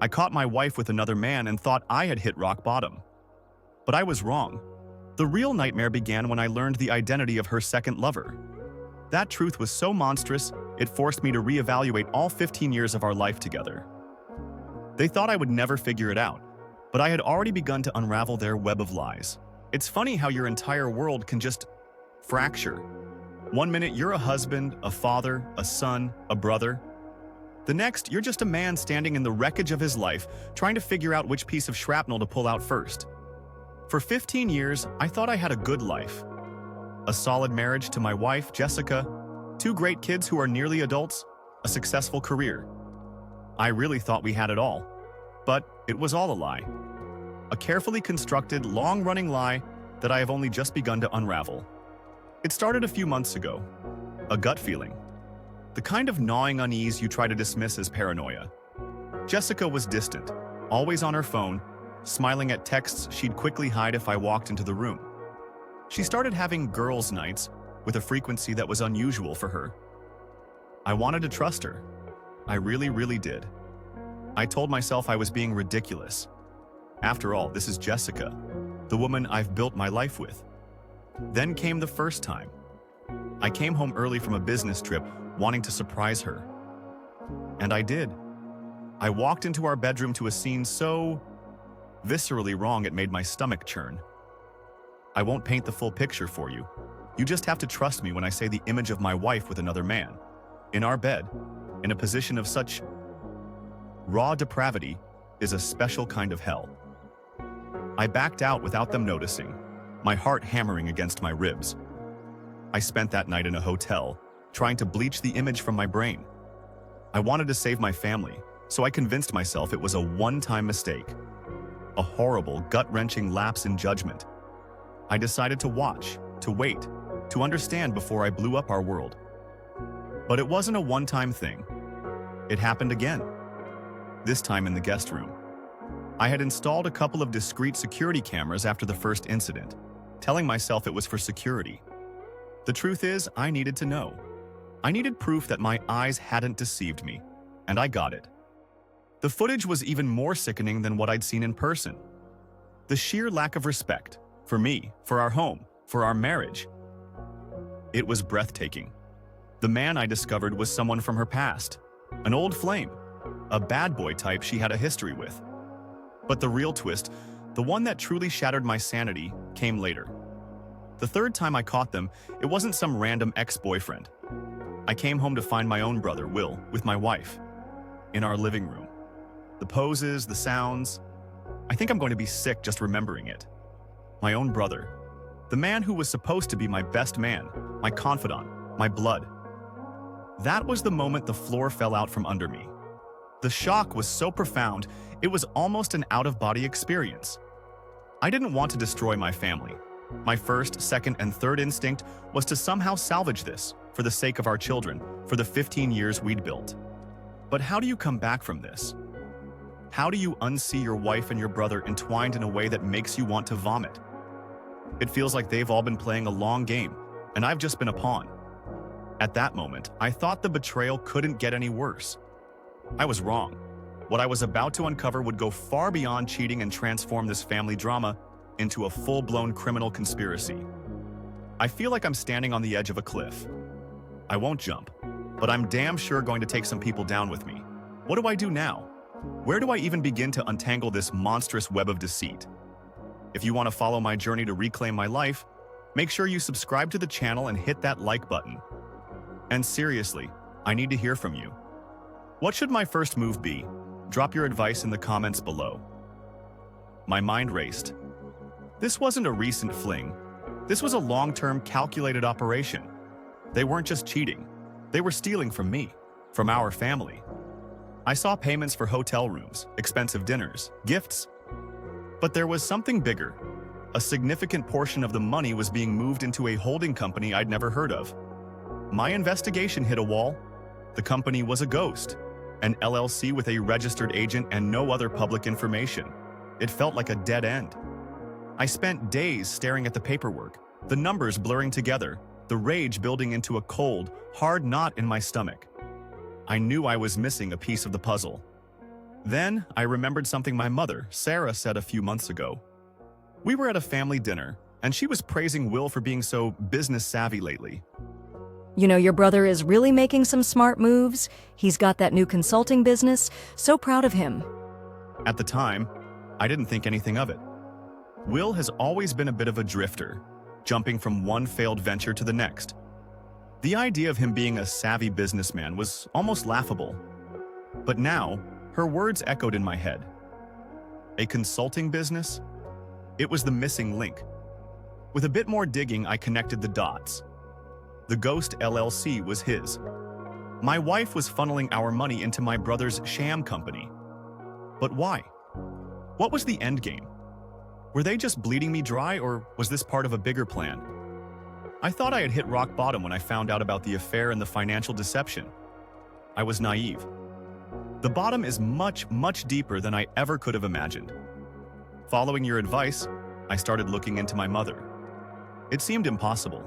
I caught my wife with another man and thought I had hit rock bottom. But I was wrong. The real nightmare began when I learned the identity of her second lover. That truth was so monstrous, it forced me to reevaluate all 15 years of our life together. They thought I would never figure it out, but I had already begun to unravel their web of lies. It's funny how your entire world can just fracture. One minute you're a husband, a father, a son, a brother. The next, you're just a man standing in the wreckage of his life, trying to figure out which piece of shrapnel to pull out first. For 15 years, I thought I had a good life. A solid marriage to my wife, Jessica, 2 great kids who are nearly adults, a successful career. I really thought we had it all. But it was all a lie. A carefully constructed, long-running lie that I have only just begun to unravel. It started a few months ago. A gut feeling. The kind of gnawing unease you try to dismiss as paranoia. Jessica was distant, always on her phone, smiling at texts she'd quickly hide if I walked into the room. She started having girls' nights with a frequency that was unusual for her. I wanted to trust her. I really, really did. I told myself I was being ridiculous. After all, this is Jessica, the woman I've built my life with. Then came the first time. I came home early from a business trip, wanting to surprise her. And I did. I walked into our bedroom to a scene so viscerally wrong it made my stomach churn. I won't paint the full picture for you. You just have to trust me when I say the image of my wife with another man, in our bed, in a position of such raw depravity, is a special kind of hell. I backed out without them noticing, my heart hammering against my ribs. I spent that night in a hotel, trying to bleach the image from my brain. I wanted to save my family, so I convinced myself it was a one-time mistake. A horrible, gut-wrenching lapse in judgment. I decided to watch, to wait, to understand before I blew up our world. But it wasn't a one-time thing. It happened again. This time in the guest room. I had installed a couple of discreet security cameras after the first incident, telling myself it was for security. The truth is, I needed to know. I needed proof that my eyes hadn't deceived me, and I got it. The footage was even more sickening than what I'd seen in person. The sheer lack of respect, for me, for our home, for our marriage. It was breathtaking. The man I discovered was someone from her past, an old flame, a bad boy type she had a history with. But the real twist, the one that truly shattered my sanity, came later. The third time I caught them, it wasn't some random ex-boyfriend. I came home to find my own brother, Will, with my wife, in our living room. The poses, the sounds. I think I'm going to be sick just remembering it. My own brother. The man who was supposed to be my best man, my confidant, my blood. That was the moment the floor fell out from under me. The shock was so profound, it was almost an out-of-body experience. I didn't want to destroy my family. My first, second, and third instinct was to somehow salvage this, for the sake of our children, for the 15 years we'd built. But how do you come back from this? How do you unsee your wife and your brother entwined in a way that makes you want to vomit? It feels like they've all been playing a long game, and I've just been a pawn. At that moment, I thought the betrayal couldn't get any worse. I was wrong. What I was about to uncover would go far beyond cheating and transform this family drama into a full-blown criminal conspiracy. I feel like I'm standing on the edge of a cliff. I won't jump, but I'm damn sure going to take some people down with me. What do I do now? Where do I even begin to untangle this monstrous web of deceit? If you want to follow my journey to reclaim my life, make sure you subscribe to the channel and hit that like button. And seriously, I need to hear from you. What should my first move be? Drop your advice in the comments below. My mind raced. This wasn't a recent fling. This was a long-term, calculated operation. They weren't just cheating. They were stealing from me, from our family. I saw payments for hotel rooms, expensive dinners, gifts. But there was something bigger. A significant portion of the money was being moved into a holding company I'd never heard of. My investigation hit a wall. The company was a ghost, an LLC with a registered agent and no other public information. It felt like a dead end. I spent days staring at the paperwork, the numbers blurring together, the rage building into a cold, hard knot in my stomach. I knew I was missing a piece of the puzzle. Then I remembered something my mother, Sarah, said a few months ago. We were at a family dinner, and she was praising Will for being so business savvy lately. You know, your brother is really making some smart moves. He's got that new consulting business. So proud of him. At the time, I didn't think anything of it. Will has always been a bit of a drifter, jumping from one failed venture to the next. The idea of him being a savvy businessman was almost laughable. But now, her words echoed in my head. A consulting business? It was the missing link. With a bit more digging, I connected the dots. The Ghost LLC was his. My wife was funneling our money into my brother's sham company. But why? What was the end game? Were they just bleeding me dry, or was this part of a bigger plan? I thought I had hit rock bottom when I found out about the affair and the financial deception. I was naive. The bottom is much, much deeper than I ever could have imagined. Following your advice, I started looking into my mother. It seemed impossible.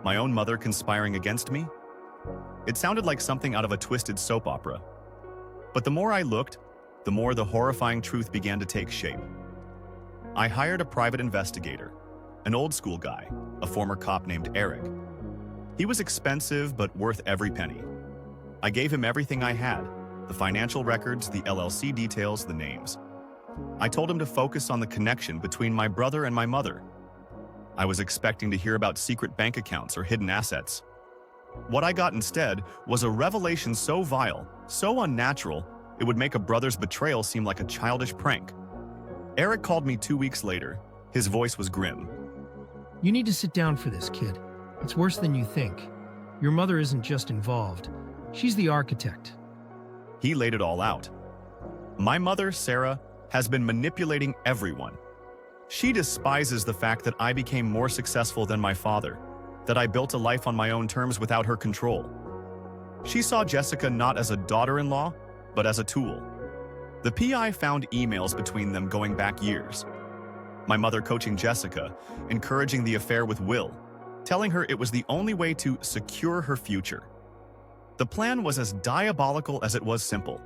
My own mother conspiring against me? It sounded like something out of a twisted soap opera. But the more I looked, the more the horrifying truth began to take shape. I hired a private investigator, an old school guy, a former cop named Eric. He was expensive but worth every penny. I gave him everything I had, the financial records, the LLC details, the names. I told him to focus on the connection between my brother and my mother. I was expecting to hear about secret bank accounts or hidden assets. What I got instead was a revelation so vile, so unnatural, it would make a brother's betrayal seem like a childish prank. Eric called me 2 weeks later. His voice was grim. You need to sit down for this, kid. It's worse than you think. Your mother isn't just involved. She's the architect. He laid it all out. My mother, Sarah, has been manipulating everyone. She despises the fact that I became more successful than my father, that I built a life on my own terms without her control. She saw Jessica not as a daughter-in-law, but as a tool. The PI found emails between them going back years. My mother coaching Jessica, encouraging the affair with Will, telling her it was the only way to secure her future. The plan was as diabolical as it was simple.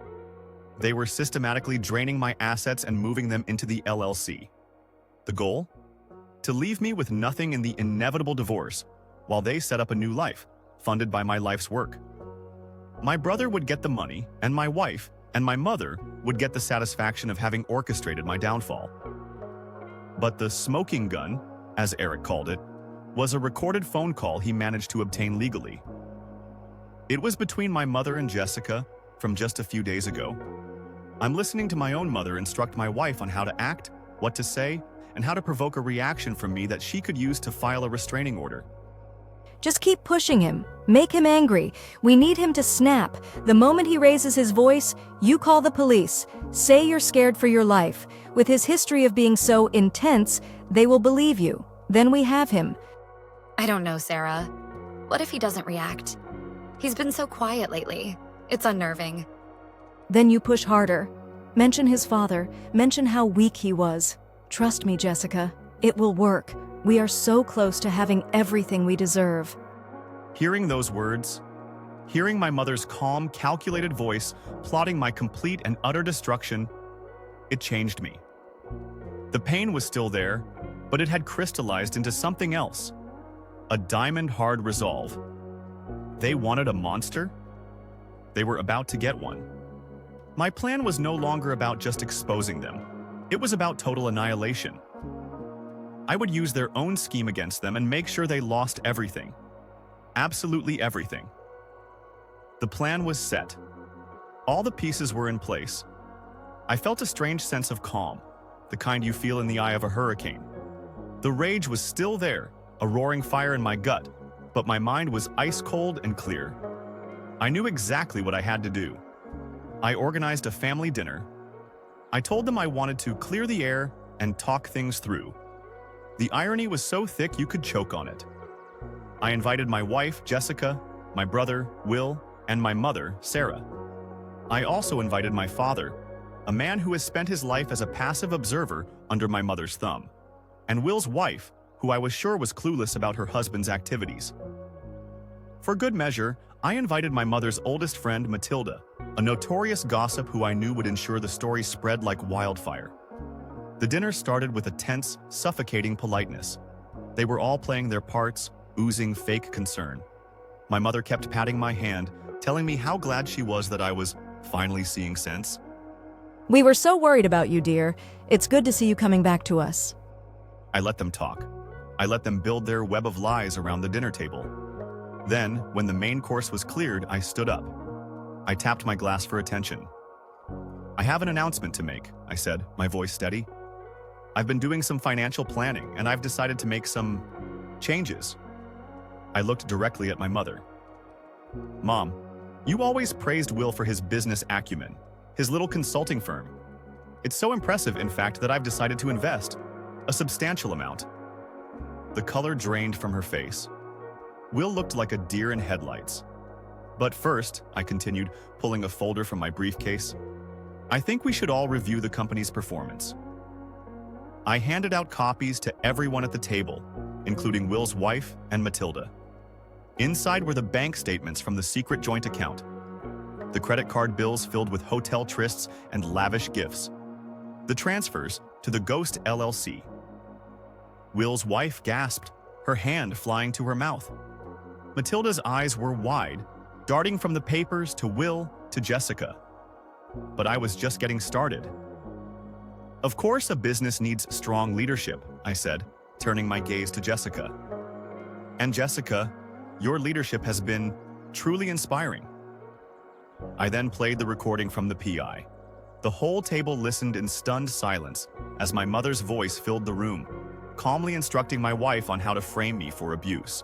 They were systematically draining my assets and moving them into the LLC. The goal? To leave me with nothing in the inevitable divorce, while they set up a new life, funded by my life's work. My brother would get the money, and my wife and my mother would get the satisfaction of having orchestrated my downfall. But the smoking gun, as Eric called it, was a recorded phone call he managed to obtain legally. It was between my mother and Jessica from just a few days ago. I'm listening to my own mother instruct my wife on how to act, what to say, and how to provoke a reaction from me that she could use to file a restraining order. Just keep pushing him. Make him angry. We need him to snap. The moment he raises his voice, you call the police. Say you're scared for your life. With his history of being so intense, they will believe you. Then we have him. I don't know, Sarah. What if he doesn't react? He's been so quiet lately. It's unnerving. Then you push harder. Mention his father. Mention how weak he was. Trust me, Jessica. It will work. We are so close to having everything we deserve. Hearing those words, hearing my mother's calm, calculated voice plotting my complete and utter destruction, it changed me. The pain was still there, but it had crystallized into something else. A diamond-hard resolve. They wanted a monster? They were about to get one. My plan was no longer about just exposing them. It was about total annihilation. I would use their own scheme against them and make sure they lost everything. Absolutely everything. The plan was set. All the pieces were in place. I felt a strange sense of calm, the kind you feel in the eye of a hurricane. The rage was still there, a roaring fire in my gut, but my mind was ice cold and clear. I knew exactly what I had to do. I organized a family dinner. I told them I wanted to clear the air and talk things through. The irony was so thick you could choke on it. I invited my wife, Jessica, my brother, Will, and my mother, Sarah. I also invited my father, a man who has spent his life as a passive observer under my mother's thumb, and Will's wife, who I was sure was clueless about her husband's activities. For good measure, I invited my mother's oldest friend, Matilda, a notorious gossip who I knew would ensure the story spread like wildfire. The dinner started with a tense, suffocating politeness. They were all playing their parts, oozing fake concern. My mother kept patting my hand, telling me how glad she was that I was finally seeing sense. We were so worried about you, dear. It's good to see you coming back to us. I let them talk. I let them build their web of lies around the dinner table. Then, when the main course was cleared, I stood up. I tapped my glass for attention. I have an announcement to make, I said, my voice steady. I've been doing some financial planning, and I've decided to make some changes. I looked directly at my mother. Mom, you always praised Will for his business acumen, his little consulting firm. It's so impressive, in fact, that I've decided to invest a substantial amount. The color drained from her face. Will looked like a deer in headlights. But first, I continued, pulling a folder from my briefcase, I think we should all review the company's performance. I handed out copies to everyone at the table, including Will's wife and Matilda. Inside were the bank statements from the secret joint account, the credit card bills filled with hotel trysts and lavish gifts, the transfers to the Ghost LLC. Will's wife gasped, her hand flying to her mouth. Matilda's eyes were wide, darting from the papers to Will to Jessica. But I was just getting started. Of course, a business needs strong leadership, I said, turning my gaze to Jessica. And Jessica, your leadership has been truly inspiring. I then played the recording from the PI. The whole table listened in stunned silence as my mother's voice filled the room, calmly instructing my wife on how to frame me for abuse.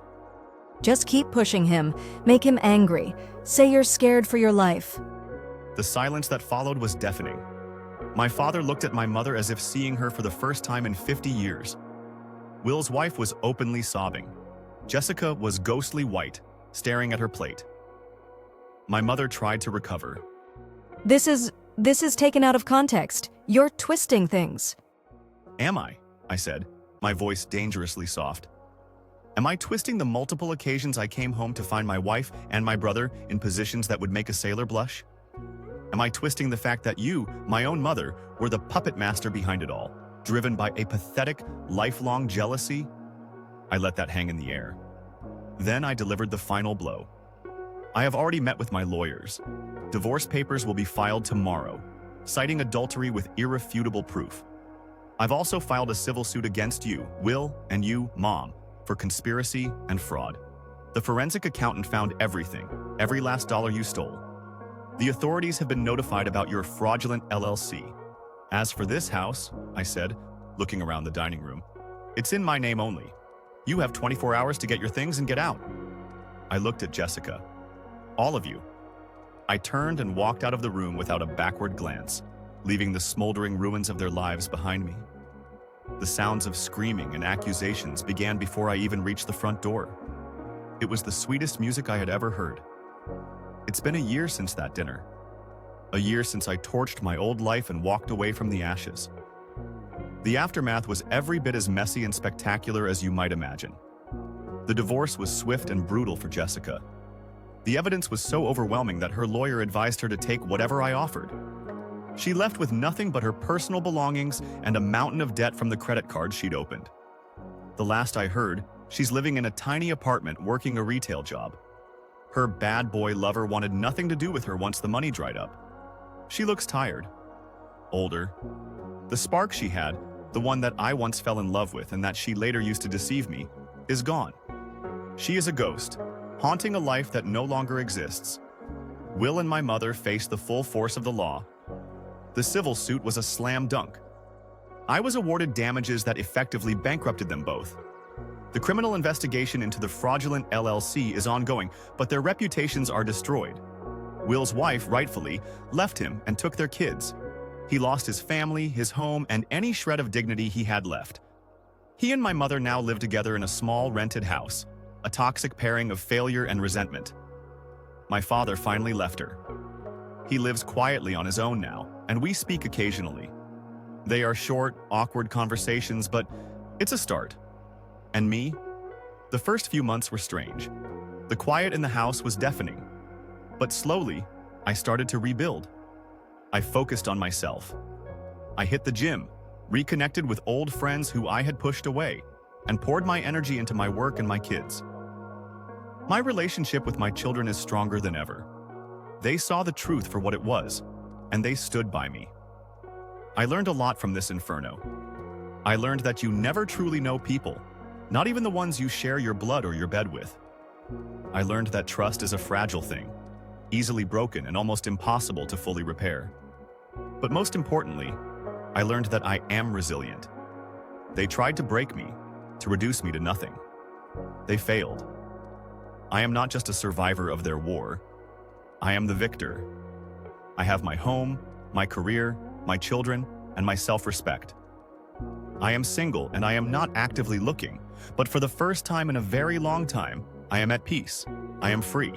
Just keep pushing him. Make him angry. Say you're scared for your life. The silence that followed was deafening. My father looked at my mother as if seeing her for the first time in 50 years. Will's wife was openly sobbing. Jessica was ghostly white, staring at her plate. My mother tried to recover. This is taken out of context. You're twisting things. Am I said, my voice dangerously soft. Am I twisting the multiple occasions I came home to find my wife and my brother in positions that would make a sailor blush? Am I twisting the fact that you, my own mother, were the puppet master behind it all, driven by a pathetic, lifelong jealousy? I let that hang in the air. Then I delivered the final blow. I have already met with my lawyers. Divorce papers will be filed tomorrow, citing adultery with irrefutable proof. I've also filed a civil suit against you, Will, and you, Mom, for conspiracy and fraud. The forensic accountant found everything, every last dollar you stole. The authorities have been notified about your fraudulent LLC. As for this house, I said, looking around the dining room, it's in my name only. You have 24 hours to get your things and get out. I looked at Jessica. All of you. I turned and walked out of the room without a backward glance, leaving the smoldering ruins of their lives behind me. The sounds of screaming and accusations began before I even reached the front door. It was the sweetest music I had ever heard. It's been a year since that dinner. A year since I torched my old life and walked away from the ashes. The aftermath was every bit as messy and spectacular as you might imagine. The divorce was swift and brutal for Jessica. The evidence was so overwhelming that her lawyer advised her to take whatever I offered. She left with nothing but her personal belongings and a mountain of debt from the credit card she'd opened. The last I heard, she's living in a tiny apartment working a retail job. Her bad boy lover wanted nothing to do with her once the money dried up. She looks tired, older. The spark she had, the one that I once fell in love with and that she later used to deceive me, is gone. She is a ghost, haunting a life that no longer exists. Will and my mother faced the full force of the law. The civil suit was a slam dunk. I was awarded damages that effectively bankrupted them both. The criminal investigation into the fraudulent LLC is ongoing, but their reputations are destroyed. Will's wife, rightfully, left him and took their kids. He lost his family, his home, and any shred of dignity he had left. He and my mother now live together in a small rented house, a toxic pairing of failure and resentment. My father finally left her. He lives quietly on his own now, and we speak occasionally. They are short, awkward conversations, but it's a start. And me? The first few months were strange. The quiet in the house was deafening. But slowly, I started to rebuild. I focused on myself. I hit the gym, reconnected with old friends who I had pushed away, and poured my energy into my work and my kids. My relationship with my children is stronger than ever. They saw the truth for what it was, and they stood by me. I learned a lot from this inferno. I learned that you never truly know people, not even the ones you share your blood or your bed with. I learned that trust is a fragile thing, easily broken and almost impossible to fully repair. But most importantly, I learned that I am resilient. They tried to break me, to reduce me to nothing. They failed. I am not just a survivor of their war. I am the victor. I have my home, my career, my children, and my self-respect. I am single and I am not actively looking, but for the first time in a very long time, I am at peace. I am free.